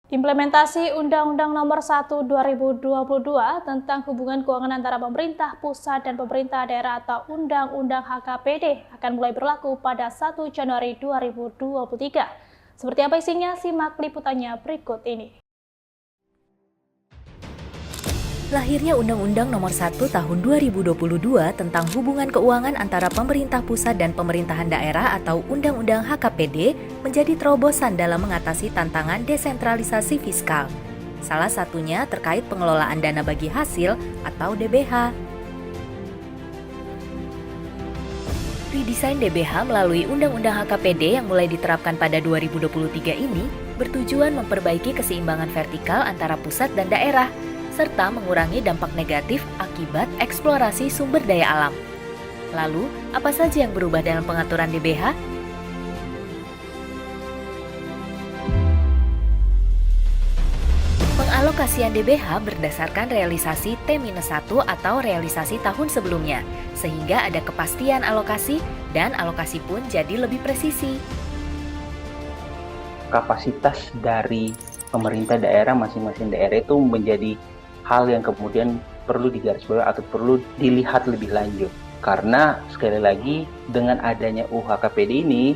Implementasi Undang-Undang Nomor 1 2022 tentang hubungan keuangan antara pemerintah pusat dan pemerintah daerah atau Undang-Undang HKPD akan mulai berlaku pada 1 Januari 2023. Seperti apa isinya? Simak liputannya berikut ini. Lahirnya Undang-Undang Nomor 1 Tahun 2022 tentang hubungan keuangan antara pemerintah pusat dan pemerintahan daerah atau Undang-Undang HKPD menjadi terobosan dalam mengatasi tantangan desentralisasi fiskal. Salah satunya terkait pengelolaan dana bagi hasil atau DBH. Redesain DBH melalui Undang-Undang HKPD yang mulai diterapkan pada 2023 ini bertujuan memperbaiki keseimbangan vertikal antara pusat dan daerah, serta mengurangi dampak negatif akibat eksplorasi sumber daya alam. Lalu, apa saja yang berubah dalam pengaturan DBH? Pengalokasian DBH berdasarkan realisasi T-1 atau realisasi tahun sebelumnya, sehingga ada kepastian alokasi dan alokasi pun jadi lebih presisi. Kapasitas dari pemerintah daerah, masing-masing daerah itu menjadi hal yang kemudian perlu digarisbawahi atau perlu dilihat lebih lanjut. Karena sekali lagi dengan adanya UHKPD ini,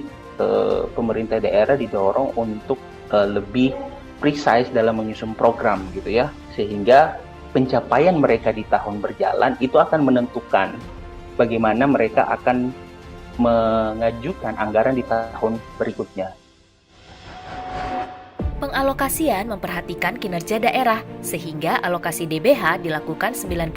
pemerintah daerah didorong untuk lebih precise dalam menyusun program gitu ya. Sehingga pencapaian mereka di tahun berjalan itu akan menentukan bagaimana mereka akan mengajukan anggaran di tahun berikutnya. Pengalokasian memperhatikan kinerja daerah, sehingga alokasi DBH dilakukan 90%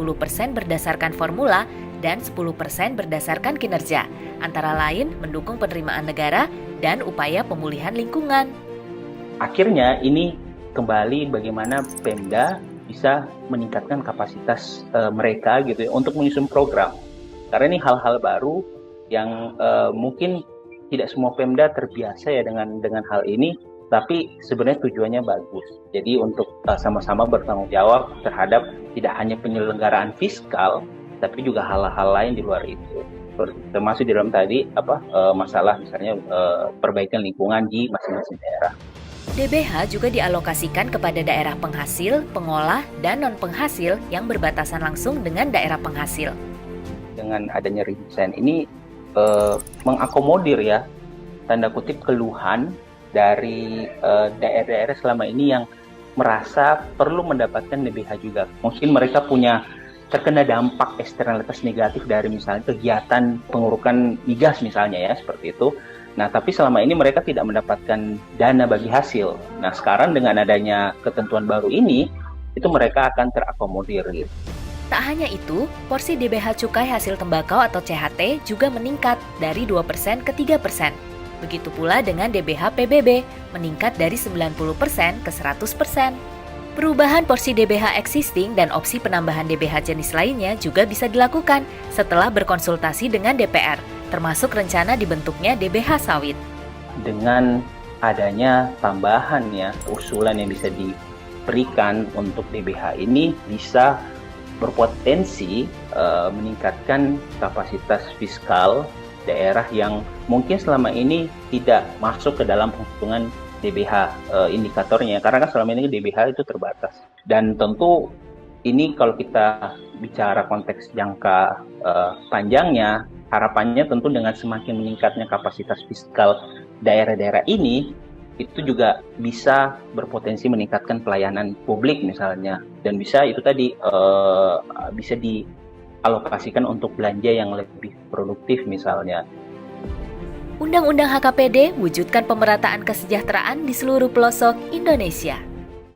berdasarkan formula dan 10% berdasarkan kinerja, antara lain mendukung penerimaan negara dan upaya pemulihan lingkungan. Akhirnya ini kembali bagaimana Pemda bisa meningkatkan kapasitas mereka gitu ya, untuk menyusun program. Karena ini hal-hal baru yang mungkin tidak semua Pemda terbiasa ya dengan hal ini. Tapi sebenarnya tujuannya bagus. Jadi untuk sama-sama bertanggung jawab terhadap tidak hanya penyelenggaraan fiskal, tapi juga hal-hal lain di luar itu. Termasuk di dalam tadi masalah misalnya perbaikan lingkungan di masing-masing daerah. DBH juga dialokasikan kepada daerah penghasil, pengolah, dan non-penghasil yang berbatasan langsung dengan daerah penghasil. Dengan adanya redesign ini mengakomodir ya, tanda kutip keluhan dari daerah-daerah selama ini yang merasa perlu mendapatkan DBH juga. Mungkin mereka terkena dampak eksternalitas negatif dari misalnya kegiatan pengurukan migas misalnya ya, seperti itu. Nah, tapi selama ini mereka tidak mendapatkan dana bagi hasil. Nah, sekarang dengan adanya ketentuan baru ini, itu mereka akan terakomodir gitu. Tak hanya itu, porsi DBH cukai hasil tembakau atau CHT juga meningkat dari 2% ke 3%. Begitu pula dengan DBH PBB, meningkat dari 90% ke 100%. Perubahan porsi DBH existing dan opsi penambahan DBH jenis lainnya juga bisa dilakukan setelah berkonsultasi dengan DPR, termasuk rencana dibentuknya DBH sawit. Dengan adanya tambahan ya, usulan yang bisa diberikan untuk DBH ini bisa berpotensi meningkatkan kapasitas fiskal daerah yang mungkin selama ini tidak masuk ke dalam penghitungan DBH indikatornya, karena kan selama ini DBH itu terbatas. Dan tentu ini kalau kita bicara konteks jangka panjangnya, harapannya tentu dengan semakin meningkatnya kapasitas fiskal daerah-daerah ini, itu juga bisa berpotensi meningkatkan pelayanan publik misalnya, dan bisa itu tadi bisa dialokasikan untuk belanja yang lebih produktif misalnya. Undang-Undang HKPD wujudkan pemerataan kesejahteraan di seluruh pelosok Indonesia.